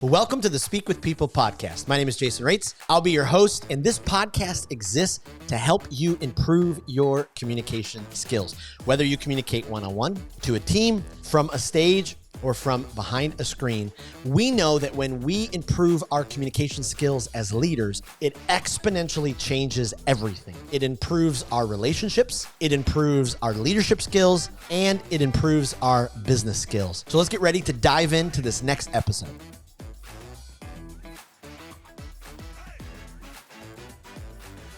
Welcome to the Speak with People podcast. My name is Jason Raitz. I'll be your host, and this podcast exists to help you improve your communication skills. Whether you communicate one-on-one, to a team, from a stage, or from behind a screen, we know that when we improve our communication skills as leaders, it exponentially changes everything. It improves our relationships, it improves our leadership skills, and it improves our business skills. So let's get ready to dive into this next episode.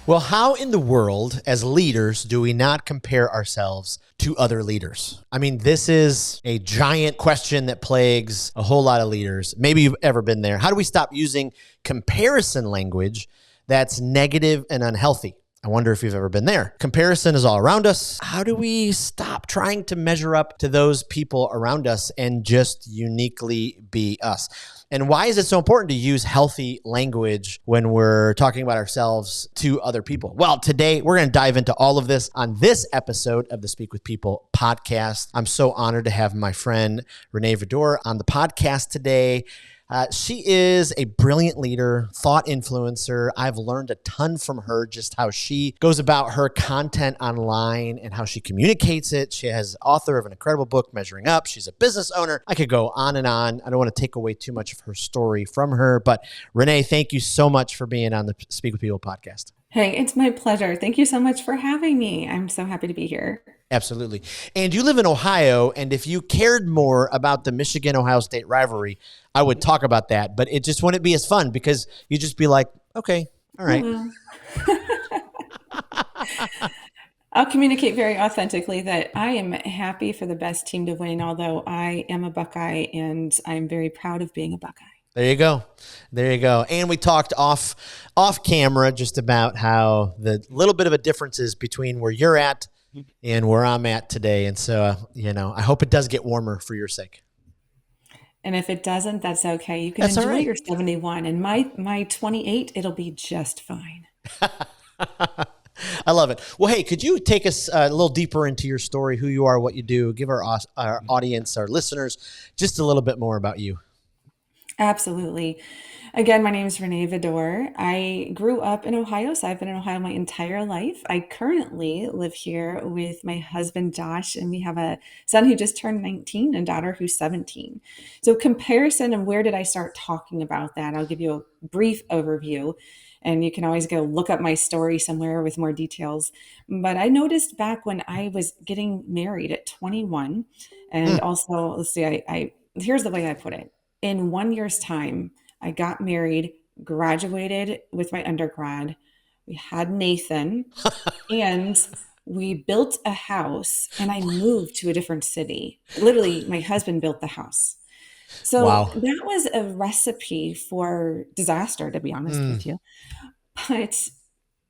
Well, how in the world, as leaders, do we not compare ourselves to other leaders? I mean, this is a giant question that plagues a whole lot of leaders. Maybe you've ever been there. How do we stop using comparison language that's negative and unhealthy? I wonder if you've ever been there. Comparison is all around us. How do we stop trying to measure up to those people around us and just uniquely be us? And why is it so important to use healthy language when we're talking about ourselves to other people? Well, today we're going to dive into all of this on this episode of the Speak with People podcast. I'm so honored to have my friend Renee Vidor on the podcast today. She is a brilliant leader, thought influencer. I've learned a ton from her, just how she goes about her content online and how she communicates it. She is author of an incredible book, Measuring Up. She's a business owner. I could go on and on. I don't want to take away too much of her story from her, but Renee, thank you so much for being on the Speak with People podcast. Hey, it's my pleasure. Thank you so much for having me. I'm so happy to be here. Absolutely. And you live in Ohio, and if you cared more about the Michigan-Ohio State rivalry, I would talk about that, but it just wouldn't be as fun because you'd just be like, okay, all right. I'll communicate very authentically that I am happy for the best team to win, although I am a Buckeye and I'm very proud of being a Buckeye. There you go. There you go. And we talked off camera just about how the little bit of a difference is between where you're at and where I'm at today. And so, I hope it does get warmer for your sake. And if it doesn't, that's okay. You can enjoy your 71 and my 28, it'll be just fine. I love it. Well, hey, could you take us a little deeper into your story, who you are, what you do, give our audience, our listeners, just a little bit more about you? Absolutely. Again, my name is Renee Vidor. I grew up in Ohio, so I've been in Ohio my entire life. I currently live here with my husband, Josh, and we have a son who just turned 19 and a daughter who's 17. So comparison and where did I start talking about that? I'll give you a brief overview, and you can always go look up my story somewhere with more details. But I noticed back when I was getting married at 21, and also, let's see, I here's the way I put it. In 1 year's time, I got married, graduated with my undergrad. We had Nathan and we built a house and I moved to a different city. Literally, my husband built the house. So Wow. that was a recipe for disaster, to be honest with you. But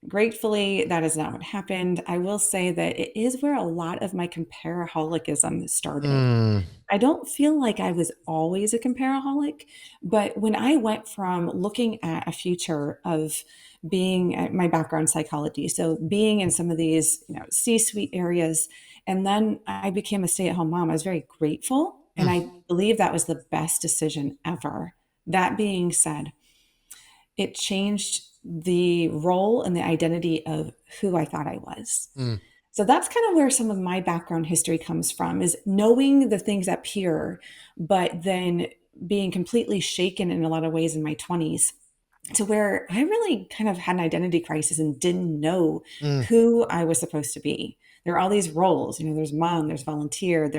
gratefully, that is not what happened. I will say that it is where a lot of my comparaholicism started. I don't feel like I was always a comparaholic, but when I went from looking at a future of being my background psychology, so being in some of these, C-suite areas, and then I became a stay-at-home mom, I was very grateful, and I believe that was the best decision ever. That being said, it changed the role and the identity of who I thought I was. So that's kind of where some of my background history comes from, is knowing the things up here, but then being completely shaken in a lot of ways in my 20s to where I really kind of had an identity crisis and didn't know who I was supposed to be. There are all these roles, there's mom, there's volunteer,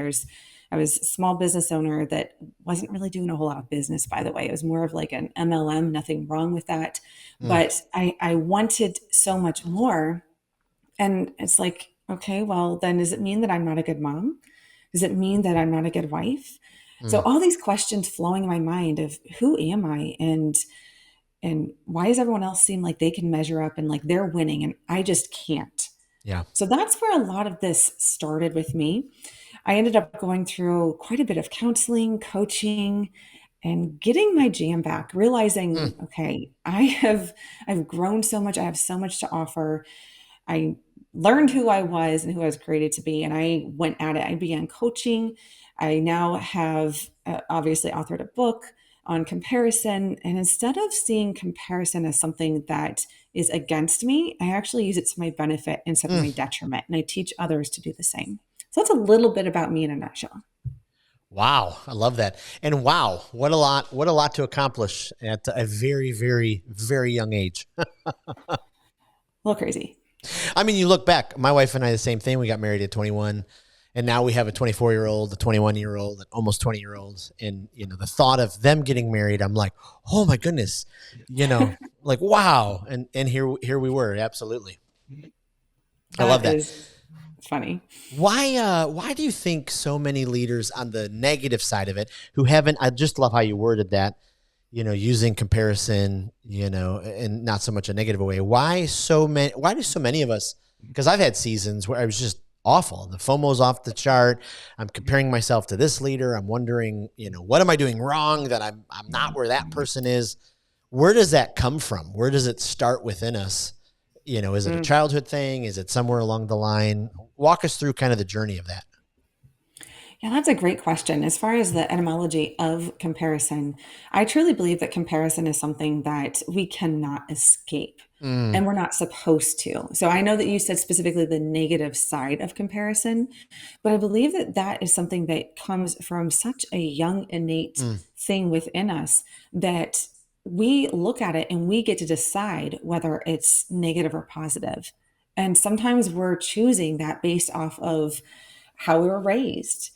I was a small business owner that wasn't really doing a whole lot of business, by the way. It was more of like an MLM, nothing wrong with that. But I wanted so much more. And it's like, okay, well, then does it mean that I'm not a good mom? Does it mean that I'm not a good wife? So all these questions flowing in my mind of who am I? And why does everyone else seem like they can measure up and like they're winning and I just can't? Yeah. So that's where a lot of this started with me. I ended up going through quite a bit of counseling, coaching, and getting my jam back, realizing, okay, I've grown so much. I have so much to offer. I learned who I was and who I was created to be, and I went at it. I began coaching. I now have obviously authored a book. on comparison. And instead of seeing comparison as something that is against me, I actually use it to my benefit instead of my detriment. And I teach others to do the same. So that's a little bit about me in a nutshell. Wow, I love that. And wow, what a lot to accomplish at a very, very, very young age. A little crazy. I mean, you look back, my wife and I, the same thing. We got married at 21 and now we have a 24-year-old, a 21-year-old, an almost 20-year-old. And, the thought of them getting married, I'm like, oh my goodness, like, wow. And here we were. Absolutely. I love that. It's funny. Why do you think so many leaders on the negative side of it who haven't, I just love how you worded that, using comparison, and not so much a negative way. Why do so many of us, because I've had seasons where I was just awful. The FOMO's off the chart. I'm comparing myself to this leader. I'm wondering, what am I doing wrong that I'm not where that person is? Where does that come from? Where does it start within us? Is it a childhood thing? Is it somewhere along the line? Walk us through kind of the journey of that. Yeah, that's a great question. As far as the etymology of comparison, I truly believe that comparison is something that we cannot escape and we're not supposed to. So I know that you said specifically the negative side of comparison, but I believe that that is something that comes from such a young, innate thing within us that we look at it and we get to decide whether it's negative or positive. And sometimes we're choosing that based off of how we were raised,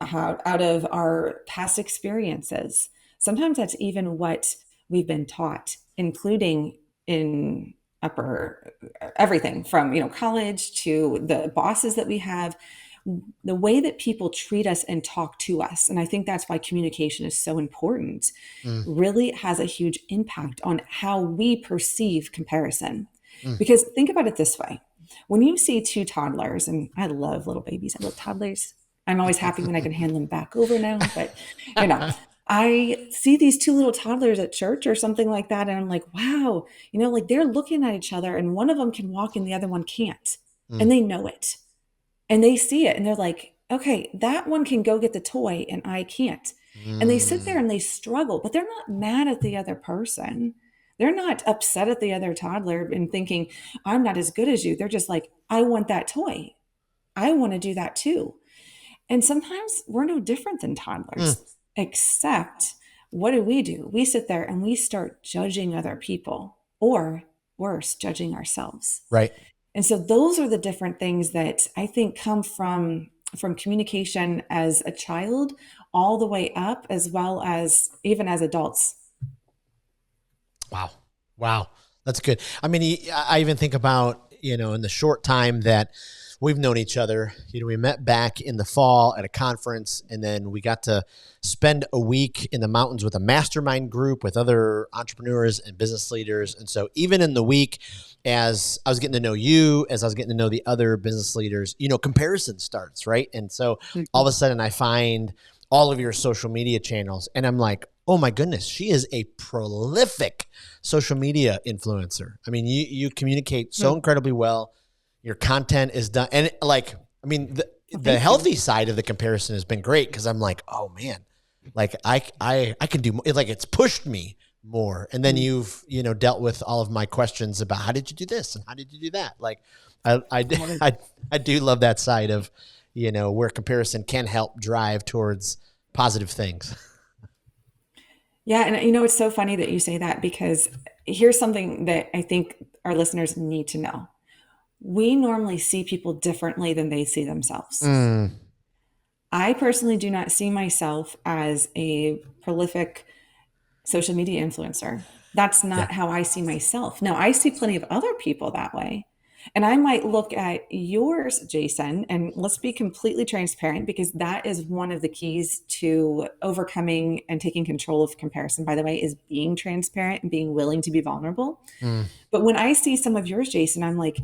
how, out of our past experiences. Sometimes that's even what we've been taught, including in upper everything from college to the bosses that we have, the way that people treat us and talk to us. And I think that's why communication is so important. Mm, Really has a huge impact on how we perceive comparison. mm. Because think about it this way. When you see two toddlers, and I love little babies, I love toddlers. I'm always happy when I can hand them back over now, but you know, I see these two little toddlers at church or something like that, and I'm like, wow, like they're looking at each other, and one of them can walk and the other one can't, Mm, and they know it, and they see it, and they're like, okay, that one can go get the toy, and I can't, and they sit there mm, and they struggle, but they're not mad at the other person. They're not upset at the other toddler and thinking, I'm not as good as you. They're just like, I want that toy. I want to do that too. And sometimes we're no different than mm. toddlers, except what do? We sit there and we start judging other people, or worse, judging ourselves. Right. And so those are the different things that I think come from communication as a child all the way up, as well as even as adults. Wow. Wow. That's good. I mean, I even think about, in the short time that we've known each other, we met back in the fall at a conference, and then we got to spend a week in the mountains with a mastermind group with other entrepreneurs and business leaders. And so even in the week, as I was getting to know you, as I was getting to know the other business leaders, comparison starts, right? And so all of a sudden I find all of your social media channels and I'm like, oh my goodness, she is a prolific social media influencer. I mean, you communicate so incredibly well. Your content is done. And I mean, the healthy side of the comparison has been great because I'm like, oh man, like I can do more. Like it's pushed me more. And then you've, dealt with all of my questions about how did you do this and how did you do that? Like I do love that side of, where comparison can help drive towards positive things. Yeah, and it's so funny that you say that, because here's something that I think our listeners need to know. We normally see people differently than they see themselves. Mm, I personally do not see myself as a prolific social media influencer. That's yeah. not how I see myself. Now, I see plenty of other people that way. And I might look at yours, Jason, and let's be completely transparent, because that is one of the keys to overcoming and taking control of comparison, by the way, is being transparent and being willing to be vulnerable. Mm, But when I see some of yours, Jason, I'm like,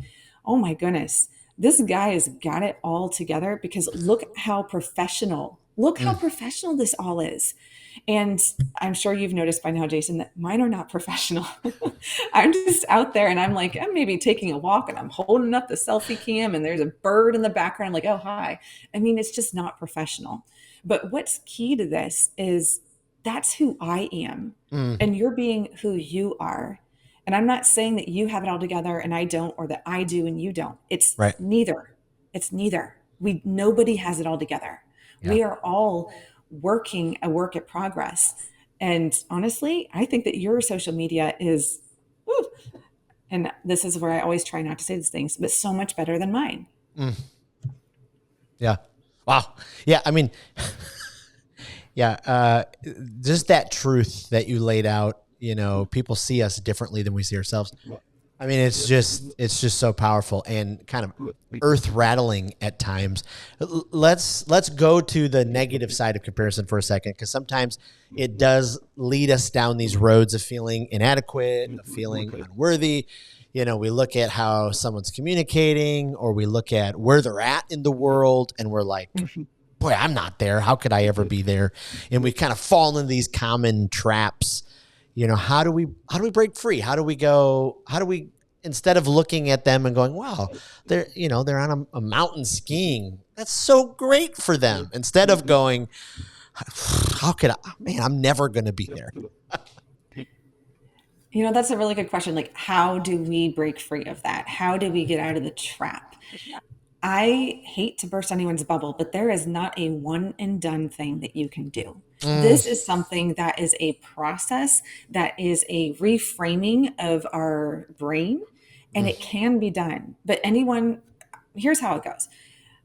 oh my goodness, this guy has got it all together, because look how mm. professional this all is. And I'm sure you've noticed by now, Jason, that mine are not professional. I'm just out there and I'm like, I'm maybe taking a walk and I'm holding up the selfie cam and there's a bird in the background. I'm like, oh, hi. I mean, it's just not professional. But what's key to this is that's who I am. Mm. And you're being who you are. And I'm not saying that you have it all together and I don't, or that I do and you don't. It's Right. neither. It's neither. Nobody has it all together. Yeah. We are all working a work at progress. And honestly, I think that your social media is, whew, and this is where I always try not to say these things, but so much better than mine. Mm. Yeah. Wow. Yeah. I mean, yeah. Just that truth that you laid out, people see us differently than we see ourselves. I mean, it's just so powerful and kind of earth rattling at times. Let's go to the negative side of comparison for a second, because sometimes it does lead us down these roads of feeling inadequate, of feeling unworthy. We look at how someone's communicating, or we look at where they're at in the world, and we're like, boy, I'm not there. How could I ever be there? And we kind of fall into these common traps. How do we break free? How do we, instead of looking at them and going, wow, they're on a mountain skiing. That's so great for them. Instead of going, how could I, man, I'm never going to be there. That's a really good question. Like, how do we break free of that? How do we get out of the trap? I hate to burst anyone's bubble, but there is not a one and done thing that you can do. This is something that is a process, that is a reframing of our brain, and it can be done. But here's how it goes.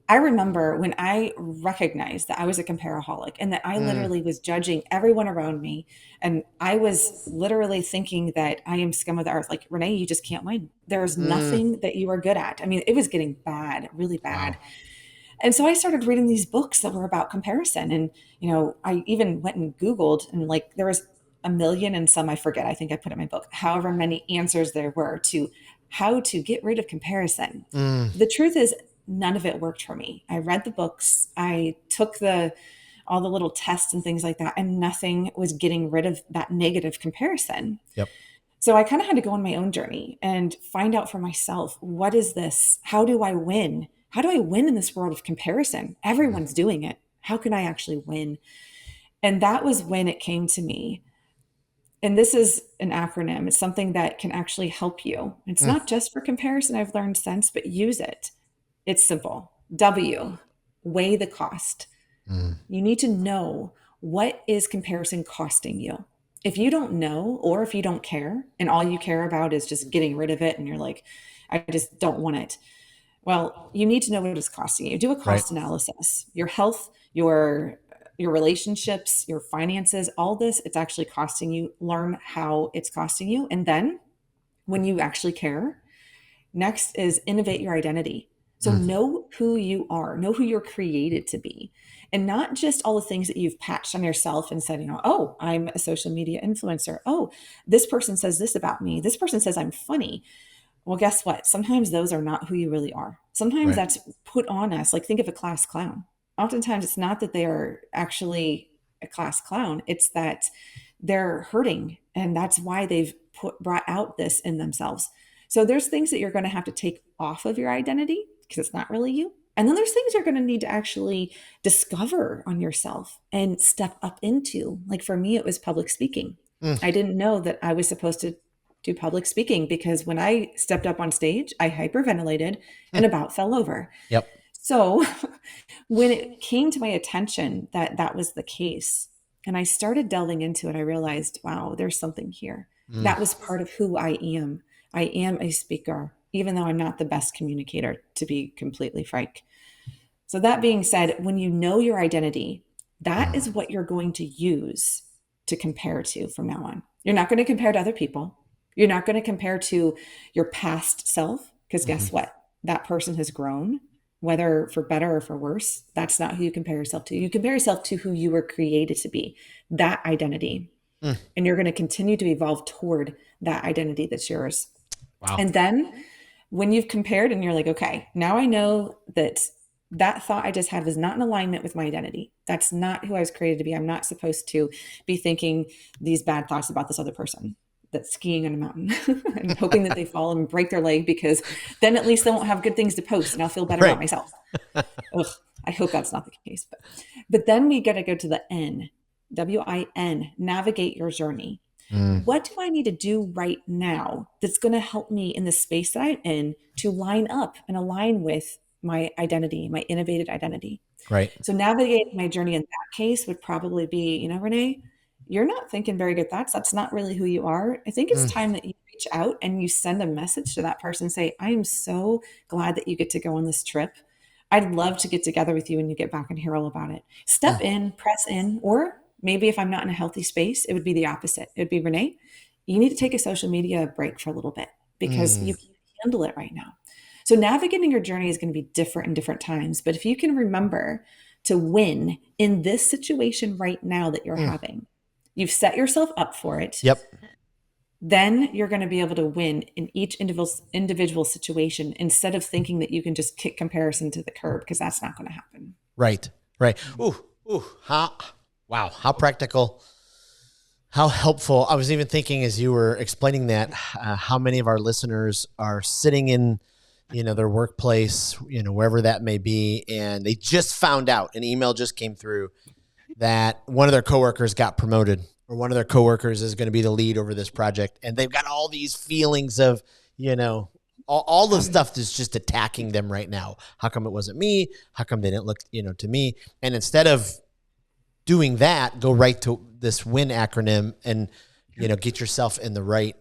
I remember when I recognized that I was a comparaholic and that I literally was judging everyone around me. And I was literally thinking that I am scum of the earth. Like, Renee, you just can't win. There's nothing that you are good at. I mean, it was getting bad, really bad. Wow. And so I started reading these books that were about comparison. And, I even went and Googled, and like there was a million and some, I forget, I think I put in my book, however many answers there were to how to get rid of comparison. The truth is, none of it worked for me. I read the books, I took all the little tests and things like that, and nothing was getting rid of that negative comparison. Yep. So I kind of had to go on my own journey and find out for myself, what is this? How do I win? How do I win in this world of comparison? Everyone's doing it. How can I actually win? And that was when it came to me. And this is an acronym. It's something that can actually help you. It's not just for comparison, I've learned since, but use it. It's simple. W, weigh the cost. You need to know, what is comparison costing you? If you don't know, or if you don't care, and all you care about is just getting rid of it, and you're like, I just don't want it. Well, you need to know what it's costing you. Do a cost analysis. Your health, your relationships, your finances, all this, it's actually costing you. Learn how it's costing you. And then when you actually care, next is innovate your identity. So know who you are, know who you're created to be, and not just all the things that you've patched on yourself and said, oh, I'm a social media influencer. Oh, this person says this about me. This person says I'm funny. Well, guess what? Sometimes those are not who you really are. Sometimes that's put on us. Like, think of a class clown. Oftentimes it's not that they are actually a class clown. It's that they're hurting. And that's why they've brought out this in themselves. So there's things that you're going to have to take off of your identity, because it's not really you. And then there's things you're going to need to actually discover on yourself and step up into. Like, for me, it was public speaking. I didn't know that I was supposed to do public speaking, because when I stepped up on stage, I hyperventilated and about fell over. Yep. So when it came to my attention that that was the case, and I started delving into it, I realized, wow, there's something here. That was part of who I am. I am a speaker, even though I'm not the best communicator, to be completely frank. So that being said, when you know your identity, that is what you're going to use to compare to from now on. You're not going to compare to other people. You're not going to compare to your past self, because guess what? That person has grown, whether for better or for worse. That's not who you compare yourself to. You compare yourself to who you were created to be, that identity. And you're going to continue to evolve toward that identity that's yours. Wow. And then when you've compared and you're like, okay, now I know that that thought I just had was not in alignment with my identity. That's not who I was created to be. I'm not supposed to be thinking these bad thoughts about this other person that's skiing on a mountain and hoping that they fall and break their leg, because then at least they won't have good things to post and I'll feel better about myself. Ugh, I hope that's not the case. But then we got to go to the N. WIN, navigate your journey. Mm, What do I need to do right now that's going to help me in the space that I'm in to line up and align with my identity, my innovative identity? right. So navigating my journey in that case would probably be, Renee, you're not thinking very good thoughts. That's not really who you are. I think it's Mm, time that you reach out and you send a message to that person and say, I am so glad that you get to go on this trip. I'd love to get together with you when you get back and hear all about it. Step mm, in, press in, or maybe if I'm not in a healthy space, it would be the opposite. It would be, Renee, you need to take a social media break for a little bit because mm. you can't handle it right now. So navigating your journey is going to be different in different times. But if you can remember to win in this situation right now that you're Mm. having, you've set yourself up for it, Yep. then you're going to be able to win in each individual situation instead of thinking that you can just kick comparison to the curb, because that's not going to happen. Right. Right. Ooh. Ooh. Wow. How practical. How helpful. I was even thinking as you were explaining that, how many of our listeners are sitting in, their workplace, wherever that may be, and they just found out, an email just came through that one of their coworkers got promoted, or one of their coworkers is going to be the lead over this project. And they've got all these feelings of, all the stuff that's just attacking them right now. How come it wasn't me? How come they didn't look, to me? And instead of doing that, go right to this WIN acronym and, get yourself in the right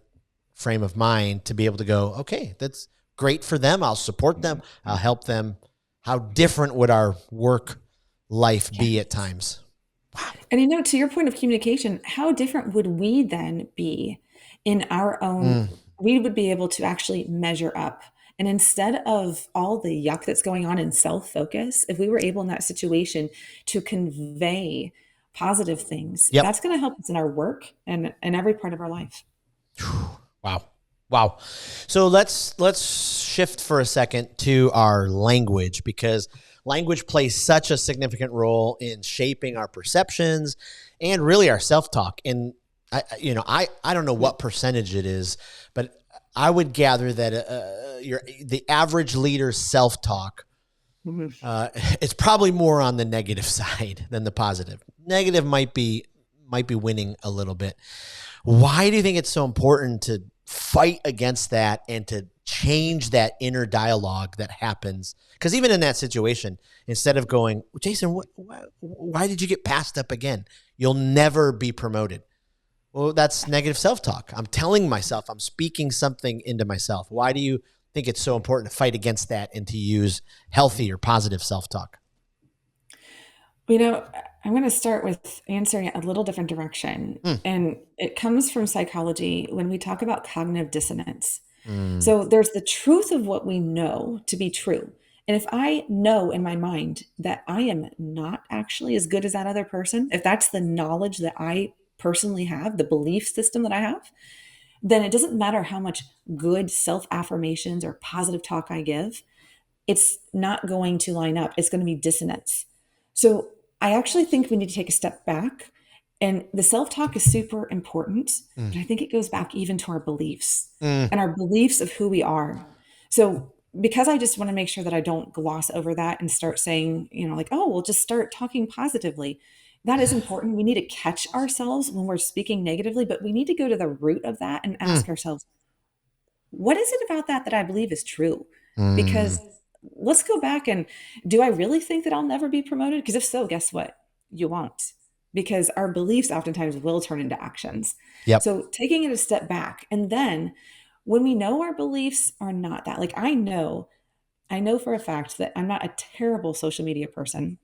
frame of mind to be able to go, okay, that's great for them. I'll support them. I'll help them. How different would our work life be at times? And to your point of communication, how different would we then be in our own? Mm. We would be able to actually measure up. And instead of all the yuck that's going on in self focus, if we were able in that situation to convey positive things, Yep. that's going to help us in our work and in every part of our life. Wow. Wow. So let's shift for a second to our language, because language plays such a significant role in shaping our perceptions and really our self-talk. And I don't know what percentage it is, but I would gather that the average leader's self-talk, it's probably more on the negative side than the positive. Negative might be winning a little bit. Why do you think it's so important to fight against that and to change that inner dialogue that happens? Because even in that situation, instead of going, Jason, why did you get passed up again? You'll never be promoted. Well, that's negative self-talk. I'm telling myself, I'm speaking something into myself. Why do you think it's so important to fight against that and to use healthy or positive self-talk? I'm going to start with answering it a little different direction. Mm, And it comes from psychology when we talk about cognitive dissonance. mm, So there's the truth of what we know to be true. And if I know in my mind that I am not actually as good as that other person, if that's the knowledge that I personally have, the belief system that I have, then it doesn't matter how much good self affirmations or positive talk I give, it's not going to line up. It's going to be dissonance. So I actually think we need to take a step back. And the self talk is super important, mm, but I think it goes back even to our beliefs mm. and our beliefs of who we are. So, because I just want to make sure that I don't gloss over that and start saying, like, oh, we'll just start talking positively. That is important. We need to catch ourselves when we're speaking negatively, but we need to go to the root of that and Mm, ask ourselves, what is it about that I believe is true? mm. Because let's go back and do I really think that I'll never be promoted? Because if so, guess what? You won't. Because our beliefs oftentimes will turn into actions. Yep. So taking it a step back. And then when we know our beliefs are not that, like I know for a fact that I'm not a terrible social media person.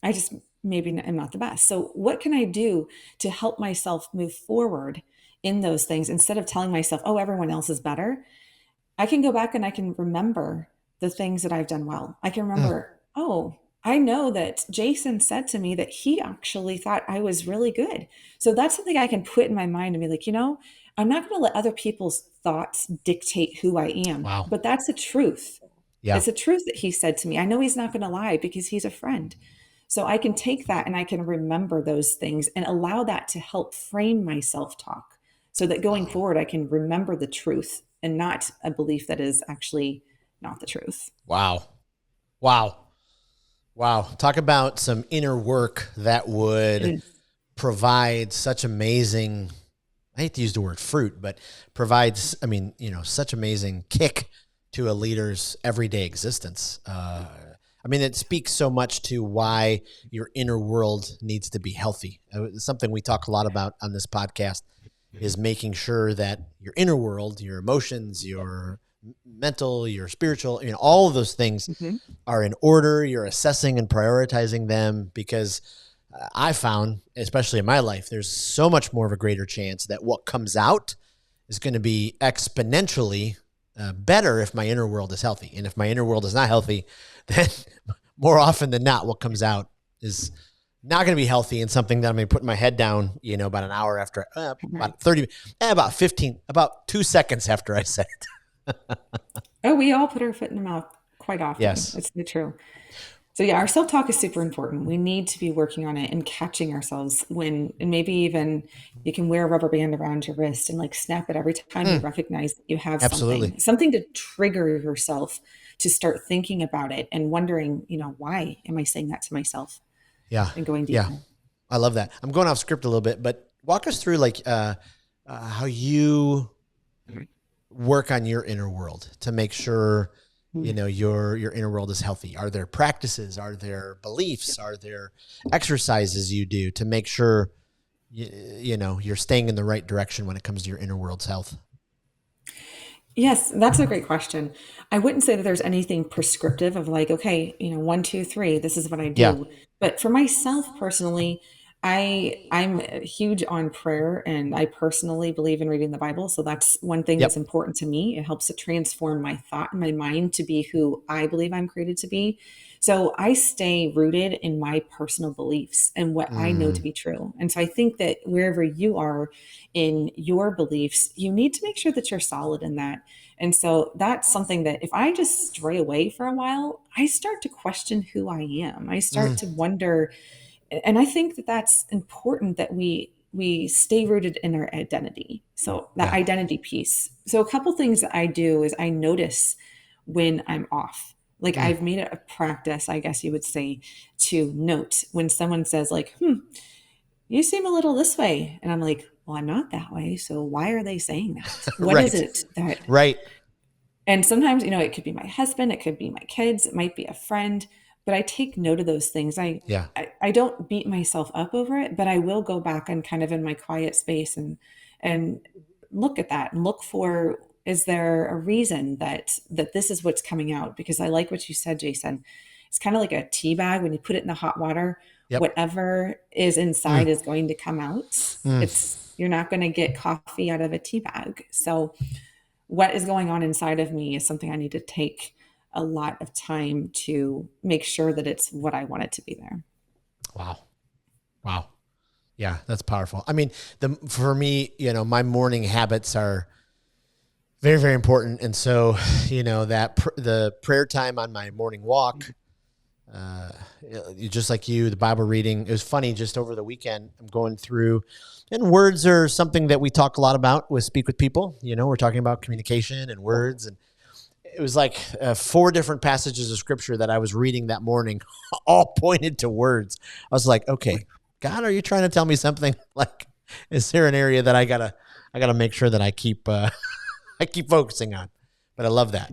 I just maybe am not the best. So what can I do to help myself move forward in those things instead of telling myself, oh, everyone else is better? I can go back and I can remember the things that I've done well. I can Mm, remember, oh, I know that Jason said to me that he actually thought I was really good. So that's something I can put in my mind and be like, I'm not going to let other people's thoughts dictate who I am, wow. but that's the truth. Yeah. It's a truth that he said to me. I know he's not going to lie because he's a friend. So I can take that and I can remember those things and allow that to help frame my self talk so that going forward, I can remember the truth and not a belief that is actually not the truth. Wow. Wow. Wow. Talk about some inner work that It would is. provides such amazing, I hate to use the word fruit, but provides, such amazing kick to a leader's everyday existence. It speaks so much to why your inner world needs to be healthy. It's something we talk a lot about on this podcast is making sure that your inner world, your emotions, your mental, your spiritual, all of those things are in order. You're assessing and prioritizing them because I found, especially in my life, there's so much more of a greater chance that what comes out is going to be exponentially better if my inner world is healthy. And if my inner world is not healthy, then more often than not, what comes out is not going to be healthy and something that I'm going to put my head down, about an hour after, about 2 seconds after I said it. Oh, we all put our foot in the mouth quite often. Yes. It's true. So yeah, our self-talk is super important. We need to be working on it and catching ourselves and maybe even you can wear a rubber band around your wrist and like snap it every time you recognize that you have Absolutely. something to trigger yourself to start thinking about it and wondering, why am I saying that to myself? Yeah. And going deeper. Yeah. I love that. I'm going off script a little bit, but walk us through how you work on your inner world to make sure your inner world is healthy. Are there practices? Are there beliefs? Are there exercises you do to make sure you're staying in the right direction when it comes to your inner world's health? Yes, that's a great question. I wouldn't say that there's anything prescriptive of like, okay, 1, 2, 3, this is what I do. Yeah. But for myself personally, I'm huge on prayer and I personally believe in reading the Bible. So that's one thing that's important to me. It helps to transform my thought and my mind to be who I believe I'm created to be. So I stay rooted in my personal beliefs and what I know to be true. And so I think that wherever you are in your beliefs, you need to make sure that you're solid in that. And so that's something that if I just stray away for a while, I start to question who I am. I start to wonder, and I think that that's important that we stay rooted in our identity. So that identity piece. So a couple things that I do is I notice when I'm off. Like I've made it a practice, I guess you would say, to note when someone says like, you seem a little this way. And I'm like, well, I'm not that way. So why are they saying that? What is it that? Right. And sometimes, it could be my husband, it could be my kids, it might be a friend, but I take note of those things. I don't beat myself up over it, but I will go back and kind of in my quiet space and look at that and look for, is there a reason that this is what's coming out? Because I like what you said, Jason. It's kind of like a tea bag when you put it in the hot water. Whatever is inside is going to come out. You're not going to get coffee out of a tea bag. So what is going on inside of me is something I need to take a lot of time to make sure that it's what I want it to be there. Wow. Yeah, that's powerful. I mean, for me, my morning habits are very, very important. And so, the prayer time on my morning walk, just like you, the Bible reading, it was funny just over the weekend, I'm going through, and words are something that we talk a lot about with Speak with People. We're talking about communication and words. And it was like 4 different passages of scripture that I was reading that morning, all pointed to words. I was like, okay, God, are you trying to tell me something? Like, is there an area that I gotta make sure that I keep focusing on? But I love that.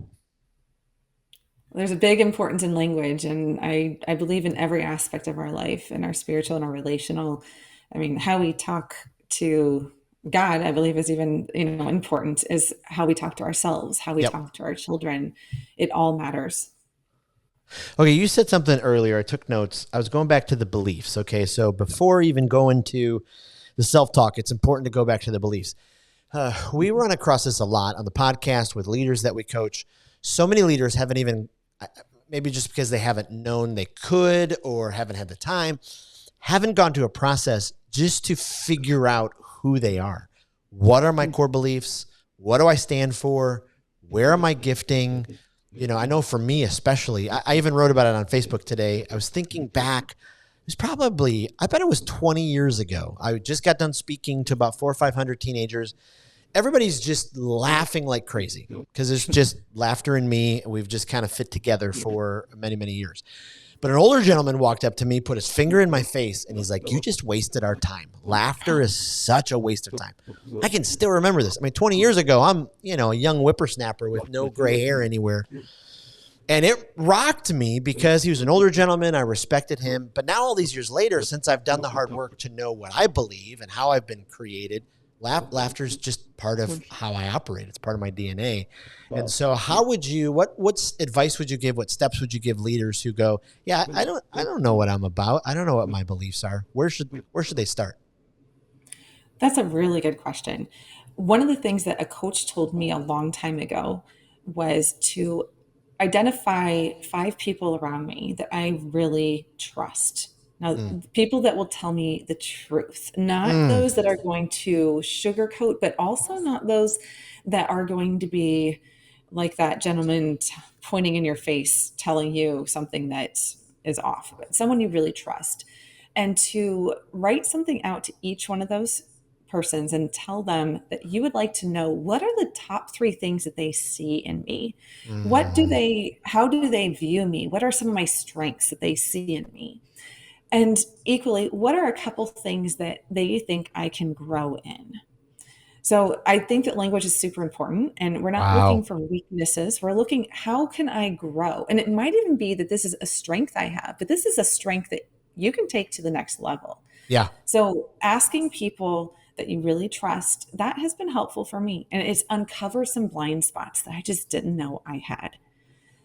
There's a big importance in language, and I believe in every aspect of our life, in our spiritual and our relational. I mean, how we talk to God, I believe is even, important, is how we talk to ourselves, how we talk to our children. It all matters. Okay, you said something earlier. I took notes. I was going back to the beliefs. Okay, so before even going to the self-talk, it's important to go back to the beliefs. We run across this a lot on the podcast with leaders that we coach. So many leaders haven't even, maybe just because they haven't known they could or haven't had the time, haven't gone to a process just to figure out who they are. What are my core beliefs? What do I stand for? Where am I gifting? I know for me especially, I even wrote about it on Facebook today. I was thinking back, it was probably, I bet it was 20 years ago. I just got done speaking to about 400 or 500 teenagers. Everybody's just laughing like crazy because there's just laughter in me. We've just kind of fit together for many, many years. But an older gentleman walked up to me, put his finger in my face, and he's like, "You just wasted our time. Laughter is such a waste of time." I can still remember this. I mean, 20 years ago, I'm, a young whippersnapper with no gray hair anywhere. And it rocked me because he was an older gentleman. I respected him. But now all these years later, since I've done the hard work to know what I believe and how I've been created, laughter is just part of how I operate. It's part of my DNA. And so how would you, what advice would you give? What steps would you give leaders who go, yeah, I don't know what I'm about. I don't know what my beliefs are. Where should they start? That's a really good question. One of the things that a coach told me a long time ago was to identify 5 people around me that I really trust. Now, people that will tell me the truth, not those that are going to sugarcoat, but also not those that are going to be like that gentleman pointing in your face, telling you something that is off, but someone you really trust. And to write something out to each one of those persons and tell them that you would like to know what are the top 3 things that they see in me. How do they view me? What are some of my strengths that they see in me? And equally, what are a couple things that they think I can grow in? So I think that language is super important, and we're not looking Wow. for weaknesses. We're looking, how can I grow? And it might even be that this is a strength I have, but this is a strength that you can take to the next level. Yeah. So asking people that you really trust, that has been helpful for me. And it's uncovered some blind spots that I just didn't know I had.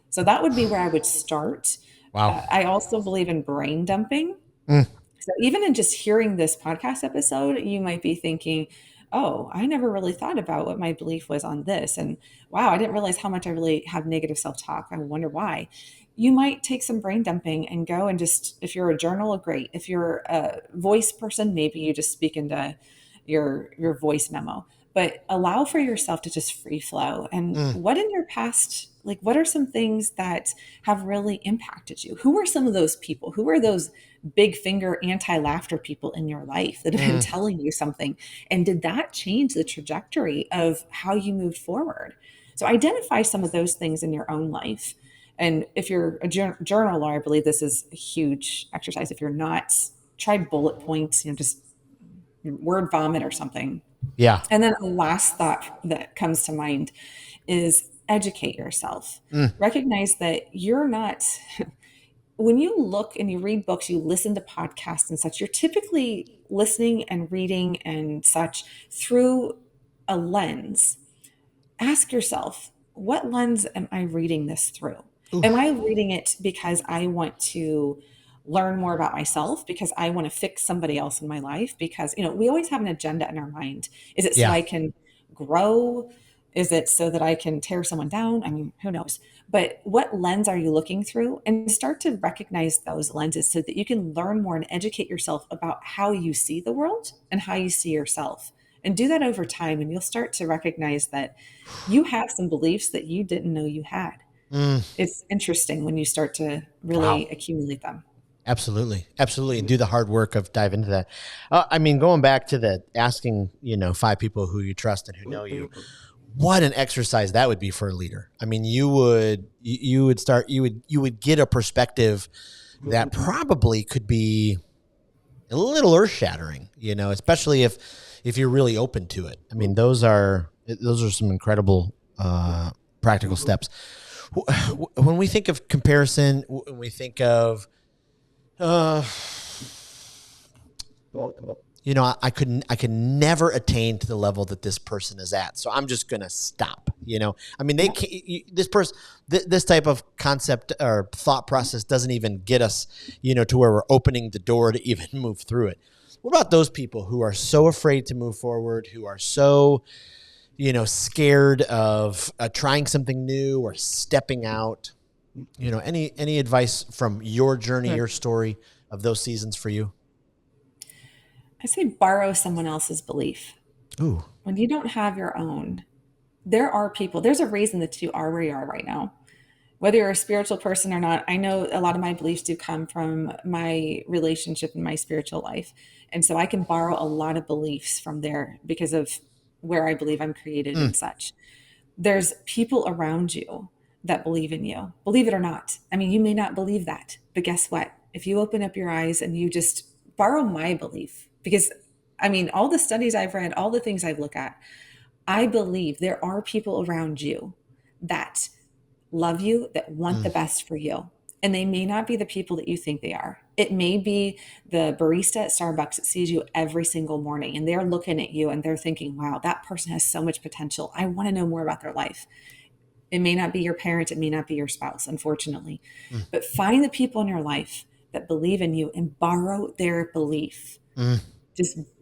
So that would be where I would start. Wow. I also believe in brain dumping. Mm. So even in just hearing this podcast episode, you might be thinking, oh, I never really thought about what my belief was on this. And wow, I didn't realize how much I really have negative self talk. I wonder why. You might take some brain dumping and go and just, if you're a journal, great. If you're a voice person, maybe you just speak into your voice memo, but allow for yourself to just free flow. And what in your past, like, what are some things that have really impacted you? Who are some of those people? Who are those big finger anti-laughter people in your life that have been telling you something? And did that change the trajectory of how you moved forward? So identify some of those things in your own life. And if you're a journaler, I believe this is a huge exercise. If you're not, try bullet points, just word vomit or something. Yeah. And then a last thought that comes to mind is educate yourself. Recognize that you're not, when you look and you read books, you listen to podcasts and such, you're typically listening and reading and such through a lens. Ask yourself, what lens am I reading this through? Am I reading it because I want to learn more about myself, because I want to fix somebody else in my life? Because, we always have an agenda in our mind. Is it so Yeah. I can grow? Is it so that I can tear someone down? I mean, who knows? But what lens are you looking through? And start to recognize those lenses so that you can learn more and educate yourself about how you see the world and how you see yourself. And do that over time, and you'll start to recognize that you have some beliefs that you didn't know you had. It's interesting when you start to Wow. really accumulate them. Absolutely. Absolutely. And do the hard work of dive into that. I mean, going back to the asking, 5 people who you trust and who know you, what an exercise that would be for a leader. I mean, you would get a perspective that probably could be a little earth shattering, especially if you're really open to it. I mean, those are some incredible practical steps. When we think of comparison, when we think of I could never attain to the level that this person is at, so I'm just gonna stop. I mean, they can't, this person, this type of concept or thought process doesn't even get us, to where we're opening the door to even move through it. What about those people who are so afraid to move forward, who are so, scared of trying something new or stepping out? Any advice from your journey, your story of those seasons for you? I say borrow someone else's belief. Ooh. When you don't have your own, there are people, there's a reason that you are where you are right now. Whether you're a spiritual person or not, I know a lot of my beliefs do come from my relationship and my spiritual life. And so I can borrow a lot of beliefs from there because of where I believe I'm created and such. There's people around you that believe in you. Believe it or not. I mean, you may not believe that, but guess what? If you open up your eyes and you just borrow my belief, because I mean, all the studies I've read, all the things I've looked at, I believe there are people around you that love you, that want the best for you. And they may not be the people that you think they are. It may be the barista at Starbucks that sees you every single morning and they're looking at you and they're thinking, wow, that person has so much potential. I want to know more about their life. It may not be your parent, it may not be your spouse, unfortunately. But find the people in your life that believe in you and borrow their belief.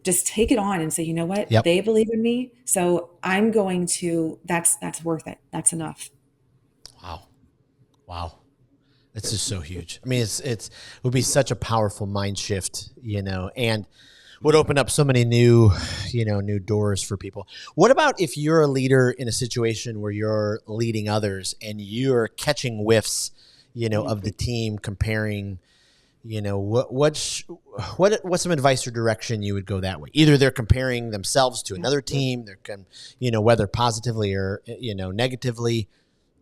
Just take it on and say, you know what? Yep. They believe in me. So I'm going to, that's worth it. That's enough. Wow. Wow. It's just so huge. I mean, it would be such a powerful mind shift, and would open up so many new doors for people. What about if you're a leader in a situation where you're leading others and you're catching whiffs, of the team comparing, what's some advice or direction you would go that way? Either they're comparing themselves to another team, whether positively or, negatively.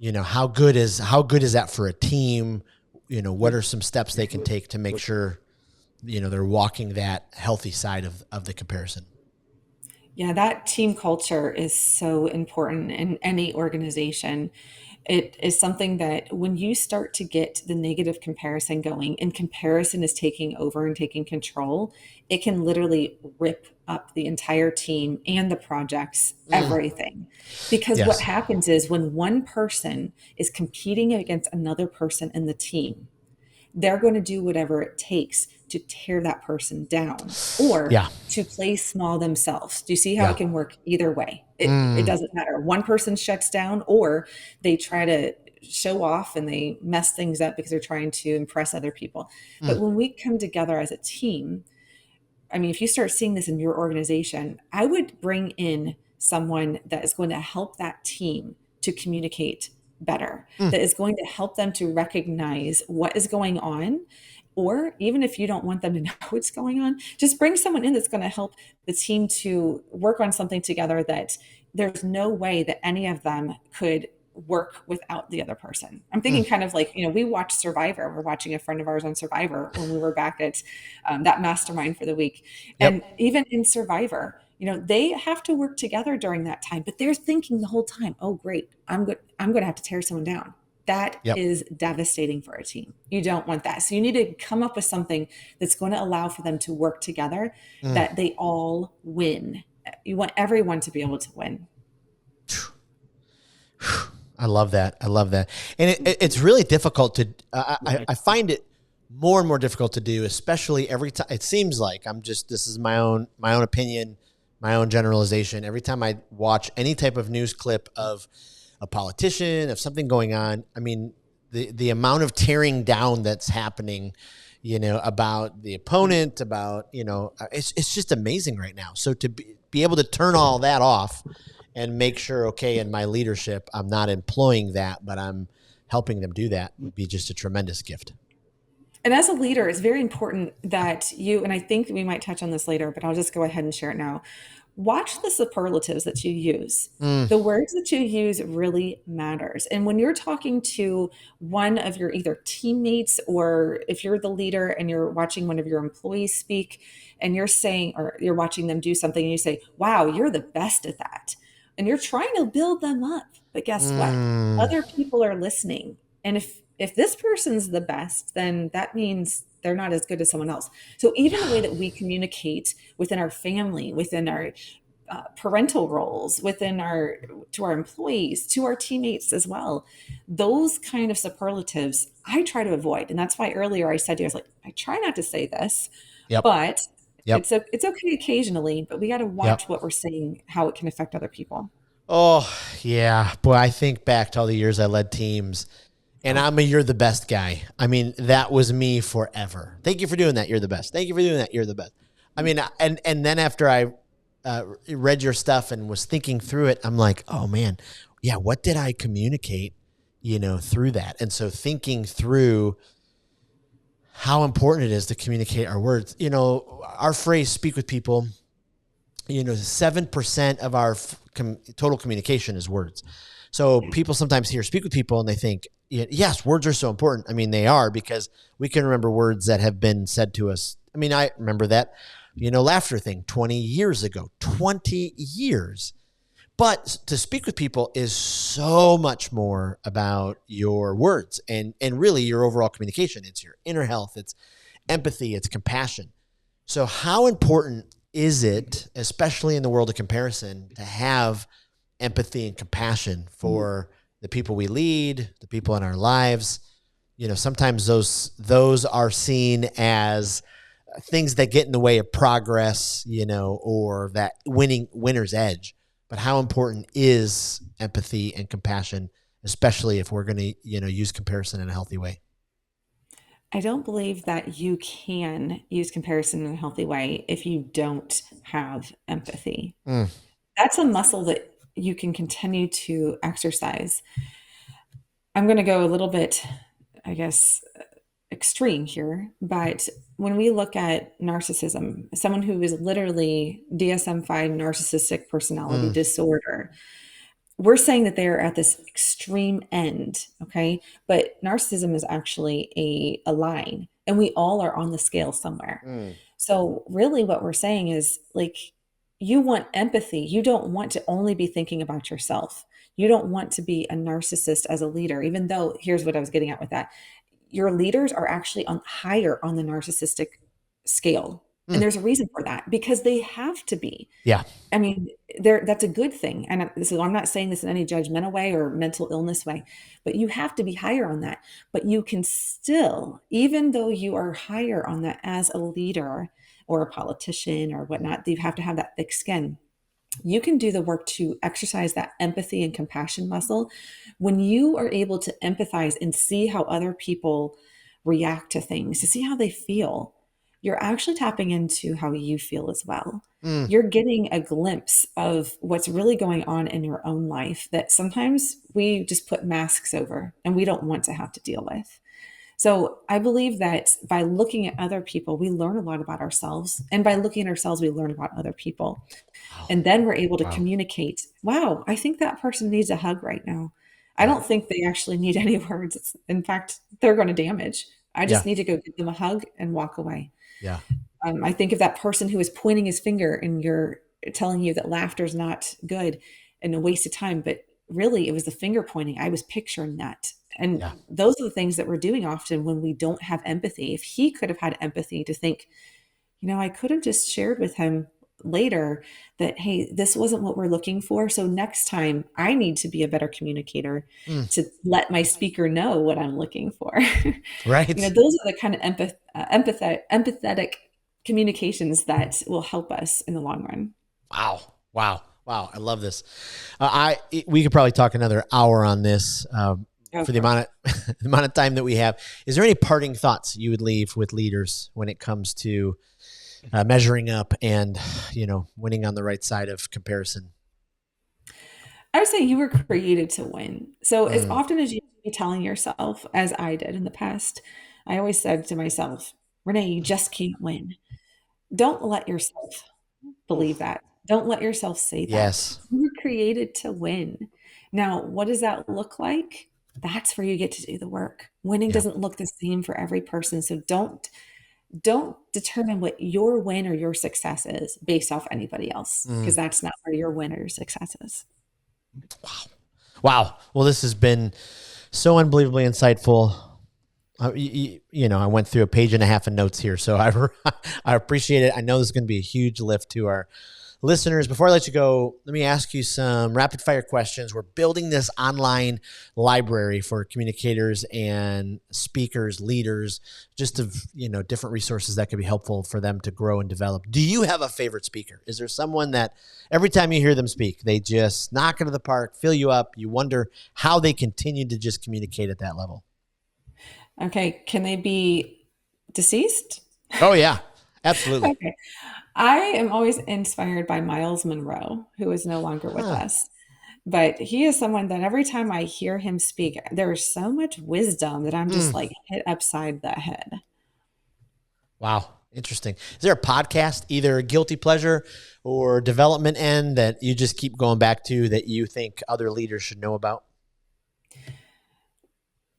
How good is that for a team? What are some steps they can take to make sure, they're walking that healthy side of the comparison? Yeah, that team culture is so important in any organization. It is something that when you start to get the negative comparison going and comparison is taking over and taking control, it can literally rip up the entire team and the projects, everything. Because what Yes. happens is when one person is competing against another person in the team, they're going to do whatever it takes to tear that person down or Yeah. to play small themselves. Do you see how Yeah. it can work either way? It doesn't matter. One person shuts down or they try to show off and they mess things up because they're trying to impress other people. But when we come together as a team, I mean, if you start seeing this in your organization, I would bring in someone that is going to help that team to communicate better, that is going to help them to recognize what is going on. Or even if you don't want them to know what's going on, just bring someone in that's going to help the team to work on something together that there's no way that any of them could work without the other person. I'm thinking kind of like, we watched Survivor. We're watching a friend of ours on Survivor when we were back at that mastermind for the week. And Yep. even in Survivor, they have to work together during that time, but they're thinking the whole time, oh, great, I'm going to have to tear someone down. That Yep. is devastating for a team. You don't want that. So you need to come up with something that's going to allow for them to work together, that they all win. You want everyone to be able to win. I love that. And it's really difficult to, I find it more and more difficult to do, especially every time. It seems like this is my own opinion, my own generalization. Every time I watch any type of news clip of a politician, of something going on, I mean, the amount of tearing down that's happening, about the opponent, about, it's just amazing right now. So to be able to turn all that off and make sure, okay, in my leadership, I'm not employing that, but I'm helping them do that, would be just a tremendous gift. And as a leader, it's very important that you, and I think we might touch on this later, but I'll just go ahead and share it now. Watch the superlatives that you use. The words that you use really matters. And when you're talking to one of your either teammates or if you're the leader and you're watching one of your employees speak and you're saying, or you're watching them do something and you say, wow, you're the best at that. And you're trying to build them up. But guess what? Other people are listening. And if this person's the best, then that means they're not as good as someone else. So even the way that we communicate within our family, within our parental roles, to our employees, to our teammates as well, those kind of superlatives I try to avoid. And that's why earlier I said to you, I was like, I try not to say this, Yep. but Yep. it's okay occasionally, but we got to watch Yep. what we're saying, how it can affect other people. Oh, yeah. Boy, I think back to all the years I led teams, and I'm a you're the best guy. I mean, that was me forever. Thank you for doing that. You're the best. Thank you for doing that. You're the best. I mean, and then after I read your stuff and was thinking through it, I'm like, oh man, yeah, what did I communicate, through that? And so thinking through how important it is to communicate our words, our phrase, speak with people, 7% of our total communication is words. So people sometimes speak with people and they think, yes, words are so important. I mean, they are, because we can remember words that have been said to us. I mean, I remember that, laughter thing 20 years ago, 20 years. But to speak with people is so much more about your words and really your overall communication. It's your inner health, it's empathy, it's compassion. So how important is it, especially in the world of comparison, to have empathy and compassion for the people we lead, the people in our lives? Sometimes those are seen as things that get in the way of progress, or that winner's edge. But how important is empathy and compassion, especially if we're going to, use comparison in a healthy way? I don't believe that you can use comparison in a healthy way if you don't have empathy. Mm, That's a muscle that you can continue to exercise. I'm going to go a little bit, I guess, extreme here, but when we look at narcissism, someone who is literally DSM-5 narcissistic personality mm, disorder, we're saying that they're at this extreme end, okay? But narcissism is actually a line, and we all are on the scale somewhere. mm, So, really, what we're saying is like, you want empathy. You don't want to only be thinking about yourself. You don't want to be a narcissist as a leader, even though here's what I was getting at with that. Your leaders are actually on higher on the narcissistic scale. And mm. there's a reason for that because they have to be. Yeah. I mean, there that's a good thing. And so I'm not saying this in any judgmental way or mental illness way, but you have to be higher on that. But you can still, even though you are higher on that as a leader or a politician or whatnot, you have to have that thick skin. You can do the work to exercise that empathy and compassion muscle when you are able to empathize and see how other people react to things, to see how they feel. You're actually tapping into how you feel as well. Mm. You're getting a glimpse of what's really going on in your own life that sometimes we just put masks over and we don't want to have to deal with. So I believe that by looking at other people, we learn a lot about ourselves. And by looking at ourselves, we learn about other people. Wow. And then we're able to Wow. communicate, wow, I think that person needs a hug right now. I Yeah. don't think they actually need any words. In fact, they're going to damage. I Yeah. just need to go give them a hug and walk away. Yeah. I think of that person who is pointing his finger and you're telling you that laughter is not good and a waste of time, but really it was the finger pointing. I was picturing that. And Yeah. those are the things that we're doing often when we don't have empathy. If he could have had empathy to think, I could have just shared with him later that, hey, this wasn't what we're looking for. So next time I need to be a better communicator Mm. to let my speaker know what I'm looking for. Right. Those are the kind of empathetic communications that will help us in the long run. Wow. Wow. Wow. I love this. We could probably talk another hour on this, Oh, for the gosh. the amount of time that we have. Is there any parting thoughts you would leave with leaders when it comes to measuring up and, winning on the right side of comparison? I would say you were created to win. So as Mm, often as you be telling yourself, as I did in the past, I always said to myself, Renee, you just can't win. Don't let yourself believe oof. that. Don't let yourself say that. Yes. You were created to win. Now, what does that look like? That's where you get to do the work. Winning Yeah. doesn't look the same for every person. So don't determine what your win or your success is based off anybody else Mm. because that's not where your win or your success is. Wow. Wow. Well, this has been so unbelievably insightful. I went through a page and a half of notes here, so I appreciate it. I know this is going to be a huge lift to our listeners. Before I let you go, let me ask you some rapid fire questions. We're building this online library for communicators and speakers, leaders, just of, different resources that could be helpful for them to grow and develop. Do you have a favorite speaker? Is there someone that every time you hear them speak, they just knock it out of the park, fill you up? You wonder how they continue to just communicate at that level. Okay, can they be deceased? Oh yeah, absolutely. Okay. I am always inspired by Miles Monroe, who is no longer with Huh. us. But he is someone that every time I hear him speak, there is so much wisdom that I'm just Mm. like hit upside the head. Wow. Interesting. Is there a podcast, either a guilty pleasure or development end, that you just keep going back to that you think other leaders should know about?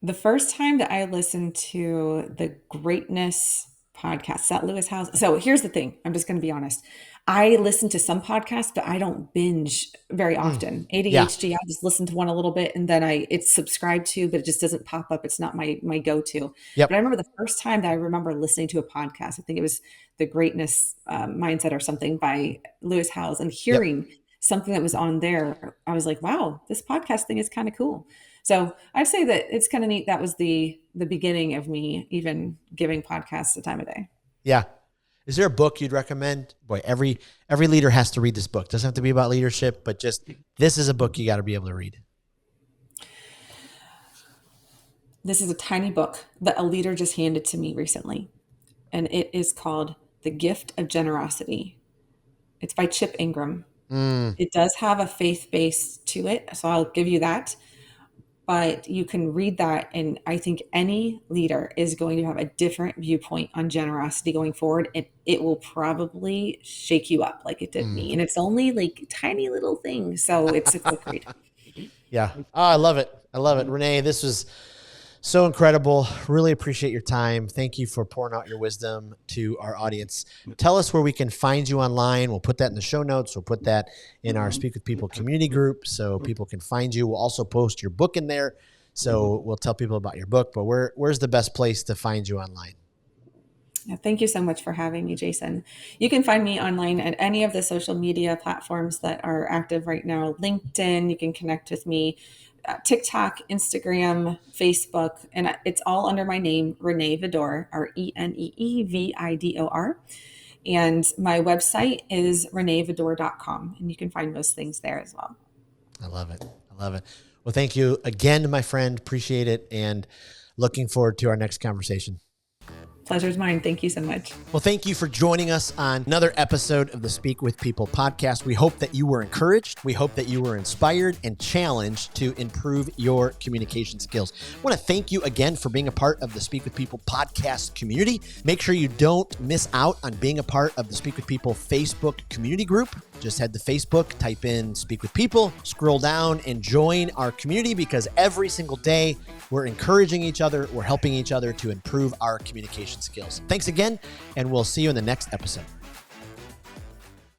The first time that I listened to the Greatness podcast, that Lewis House. So here's the thing. I'm just going to be honest. I listen to some podcasts, but I don't binge very often. Yeah. ADHD, I just listen to one a little bit and then it's subscribed to, but it just doesn't pop up. It's not my go-to. Yep. But I remember the first time that I remember listening to a podcast, I think it was the Greatness Mindset or something by Lewis Howes, and Yep. hearing something that was on there, I was like, wow, this podcast thing is kind of cool. So I'd say that it's kind of neat. That was the beginning of me even giving podcasts the time of day. Yeah. Is there a book you'd recommend? Boy, every leader has to read this book. It doesn't have to be about leadership, but just this is a book you got to be able to read. This is a tiny book that a leader just handed to me recently, and it is called The Gift of Generosity. It's by Chip Ingram. It does have a faith base to it, so I'll give you that. But you can read that, and I think any leader is going to have a different viewpoint on generosity going forward, and it will probably shake you up like it did me. And it's only like tiny little things, so it's a quick read. Yeah. Oh, I love it. I love it. Renee, this was so incredible. Really appreciate your time. Thank you for pouring out your wisdom to our audience. Tell us where we can find you online. We'll put that in the show notes. We'll put that in our Speak with People community group so people can find you. We'll also post your book in there. So we'll tell people about your book, but where's the best place to find you online? Yeah, thank you so much for having me, Jason. You can find me online at any of the social media platforms that are active right now. LinkedIn, you can connect with me. TikTok, Instagram, Facebook, and it's all under my name, Renee Vidor, ReneeVidor. And my website is reneevidor.com, and you can find most things there as well. I love it. I love it. Well, thank you again, my friend. Appreciate it. And looking forward to our next conversation. Pleasure's mine. Thank you so much. Well, thank you for joining us on another episode of the Speak with People podcast. We hope that you were encouraged. We hope that you were inspired and challenged to improve your communication skills. I want to thank you again for being a part of the Speak with People podcast community. Make sure you don't miss out on being a part of the Speak with People Facebook community group. Just head to Facebook, type in Speak with People, scroll down and join our community, because every single day we're encouraging each other, we're helping each other to improve our communication skills. Thanks again, and we'll see you in the next episode.